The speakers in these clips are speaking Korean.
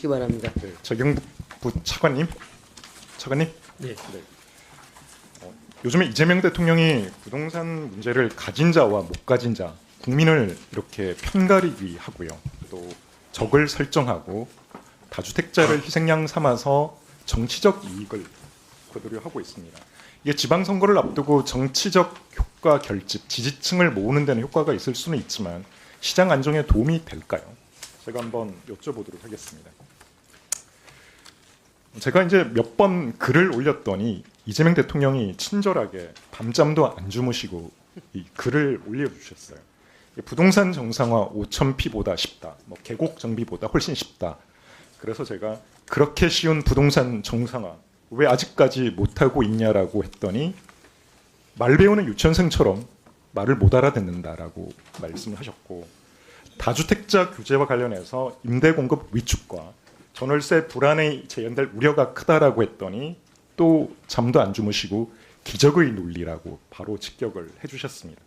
기 바랍니다. 네, 정경부 차관님, 네. 요즘에 이재명 대통령이 부동산 문제를 가진 자와 못 가진 자, 국민을 이렇게 편가르기 하고요. 또 적을 설정하고 다주택자를 희생양 삼아서 정치적 이익을 거두려 하고 있습니다. 이게 지방선거를 앞두고 정치적 효과 결집, 지지층을 모으는 데는 효과가 있을 수는 있지만 시장 안정에 도움이 될까요? 제가 한번 여쭤보도록 하겠습니다. 제가 이제 몇 번 글을 올렸더니 이재명 대통령이 친절하게 밤잠도 안 주무시고 이 글을 올려주셨어요. 부동산 정상화 5,000피보다 쉽다. 계곡 정비보다 훨씬 쉽다. 그래서 제가 그렇게 쉬운 부동산 정상화 왜 아직까지 못하고 있냐라고 했더니 말 배우는 유치원생처럼 말을 못 알아듣는다라고 말씀을 하셨고, 다주택자 규제와 관련해서 임대 공급 위축과 전월세 불안에 재현될 우려가 크다라고 했더니 또 잠도 안 주무시고 기적의 논리라고 바로 직격을 해주셨습니다.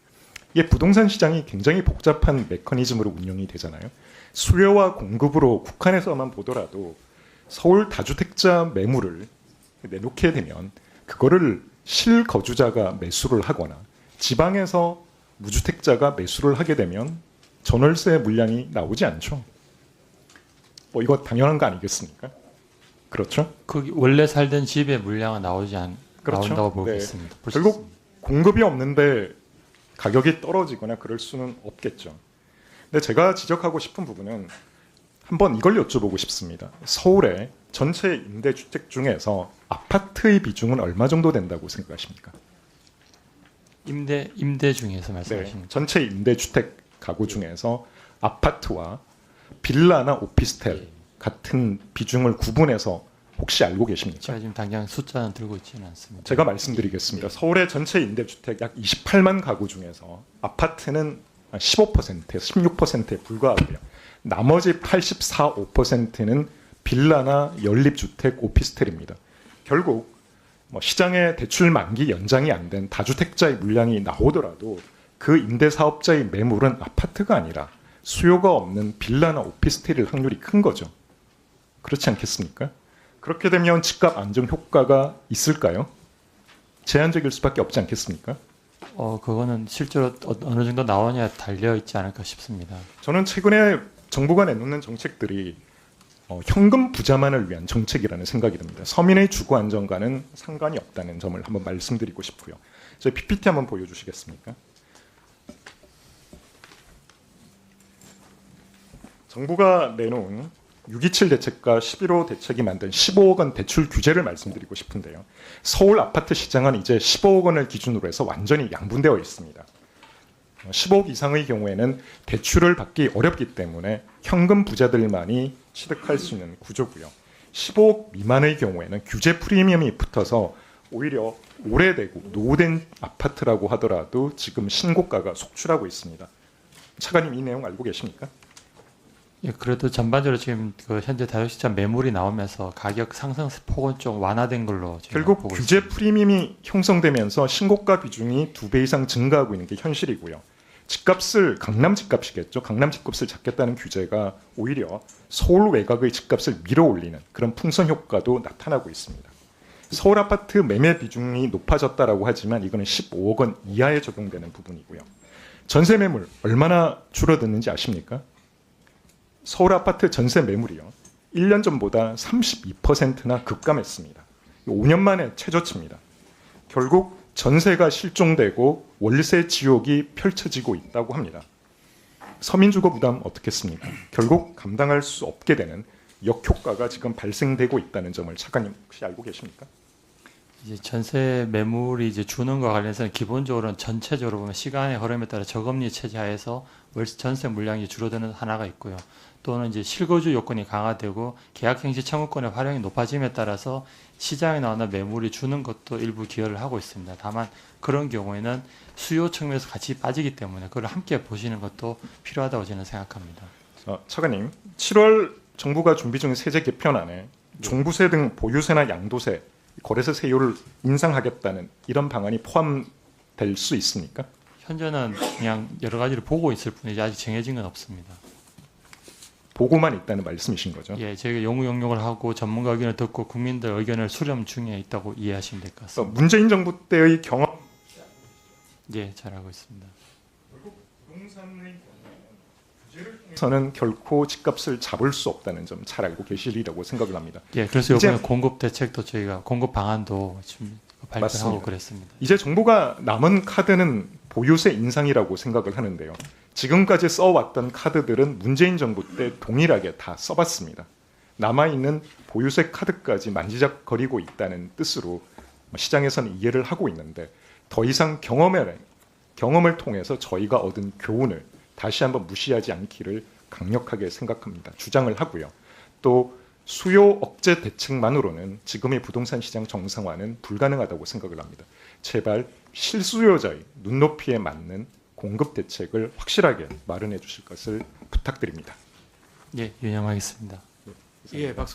이게 부동산 시장이 굉장히 복잡한 메커니즘으로 운영이 되잖아요. 수요와 공급으로 국한에서만 보더라도 서울 다주택자 매물을 내놓게 되면 그거를 실거주자가 매수를 하거나 지방에서 무주택자가 매수를 하게 되면 전월세 물량이 나오지 않죠. 이거 당연한 거 아니겠습니까? 그렇죠? 그 원래 살던 집의 물량은 그렇죠? 나온다고 보겠습니다. 네. 결국 공급이 없는데 가격이 떨어지거나 그럴 수는 없겠죠. 근데 제가 지적하고 싶은 부분은 한번 이걸 여쭤보고 싶습니다. 서울의 전체 임대주택 중에서 아파트의 비중은 얼마 정도 된다고 생각하십니까? 임대 중에서 말씀하십니까? 네, 전체 임대주택 가구 중에서 아파트와 빌라나 오피스텔 같은 비중을 구분해서 혹시 알고 계십니까? 제가 지금 당장 숫자는 들고 있지는 않습니다. 제가 말씀드리겠습니다. 서울의 전체 임대주택 약 28만 가구 중에서 아파트는 15%에서 16%에 불과하고요. 나머지 84, 5%는 빌라나 연립주택, 오피스텔입니다. 결국 시장의 대출 만기 연장이 안 된 다주택자의 물량이 나오더라도 그 임대사업자의 매물은 아파트가 아니라 수요가 없는 빌라나 오피스텔일 확률이 큰 거죠. 그렇지 않겠습니까? 그렇게 되면 집값 안정 효과가 있을까요? 제한적일 수밖에 없지 않겠습니까? 그거는 실제로 어느 정도 나오냐에 달려 있지 않을까 싶습니다. 저는 최근에 정부가 내놓는 정책들이 현금 부자만을 위한 정책이라는 생각이 듭니다. 서민의 주거 안정과는 상관이 없다는 점을 한번 말씀드리고 싶고요. 저희 PPT 한번 보여주시겠습니까? 정부가 내놓은 6.27 대책과 11.5 대책이 만든 15억 원 대출 규제를 말씀드리고 싶은데요. 서울 아파트 시장은 이제 15억 원을 기준으로 해서 완전히 양분되어 있습니다. 15억 이상의 경우에는 대출을 받기 어렵기 때문에 현금 부자들만이 취득할 수 있는 구조고요. 15억 미만의 경우에는 규제 프리미엄이 붙어서 오히려 오래되고 노후된 아파트라고 하더라도 지금 신고가가 속출하고 있습니다. 차관님 이 내용 알고 계십니까? 예, 그래도 전반적으로 지금 현재 다주택자 매물이 나오면서 가격 상승 폭은 좀 완화된 걸로 결국 보고 규제 있습니다. 프리미엄이 형성되면서 신고가 비중이 2배 이상 증가하고 있는 게 현실이고요. 집값을 강남 집값이겠죠. 강남 집값을 잡겠다는 규제가 오히려 서울 외곽의 집값을 밀어올리는 그런 풍선 효과도 나타나고 있습니다. 서울 아파트 매매 비중이 높아졌다라고 하지만 이거는 15억 원 이하에 적용되는 부분이고요. 전세 매물 얼마나 줄어드는지 아십니까? 서울 아파트 전세 매물이요. 1년 전보다 32%나 급감했습니다. 5년 만에 최저치입니다. 결국 전세가 실종되고 월세 지옥이 펼쳐지고 있다고 합니다. 서민 주거 부담 어떻겠습니까? 결국 감당할 수 없게 되는 역효과가 지금 발생되고 있다는 점을 차관님 혹시 알고 계십니까? 이제 전세 매물이 이제 주는 것과 관련해서는 기본적으로는 전체적으로 보면 시간의 흐름에 따라 저금리 체제 하에서 전세 물량이 줄어드는 하나가 있고요. 또는 이제 실거주 요건이 강화되고 계약행시 청구권의 활용이 높아짐에 따라서 시장에 나오는 매물이 주는 것도 일부 기여를 하고 있습니다. 다만 그런 경우에는 수요 측면에서 같이 빠지기 때문에 그걸 함께 보시는 것도 필요하다고 저는 생각합니다. 차관님, 7월 정부가 준비 중인 세제 개편안에 종부세 등 보유세나 양도세, 거래세 세율을 인상하겠다는 이런 방안이 포함될 수 있습니까? 현재는 그냥 여러 가지를 보고 있을 뿐이지 아직 정해진 건 없습니다. 보고만 있다는 말씀이신 거죠? 예, 저희가 용역을 하고 전문가 의견을 듣고 국민들 의견을 수렴 중에 있다고 이해하시면 될 것 같습니다. 문재인 정부 때의 경험 예, 잘하고 있습니다. 부동산에서는 결코 집값을 잡을 수 없다는 점 잘 알고 계시리라고 생각을 합니다. 예, 그래서 이제- 이번에 공급 대책도 저희가 공급 방안도 지금 발표하고 맞습니다. 그랬습니다. 이제 정부가 남은 카드는 보유세 인상이라고 생각을 하는데요. 지금까지 써왔던 카드들은 문재인 정부 때 동일하게 다 써봤습니다. 남아있는 보유세 카드까지 만지작거리고 있다는 뜻으로 시장에서는 이해를 하고 있는데 더 이상 경험을 통해서 저희가 얻은 교훈을 다시 한번 무시하지 않기를 강력하게 생각합니다. 주장을 하고요. 또 수요 억제 대책만으로는 지금의 부동산 시장 정상화는 불가능하다고 생각을 합니다. 제발 실수요자의 눈높이에 맞는 공급 대책을 확실하게 마련해 주실 것을 부탁드립니다. 예, 유념하겠습니다. 예, 박수.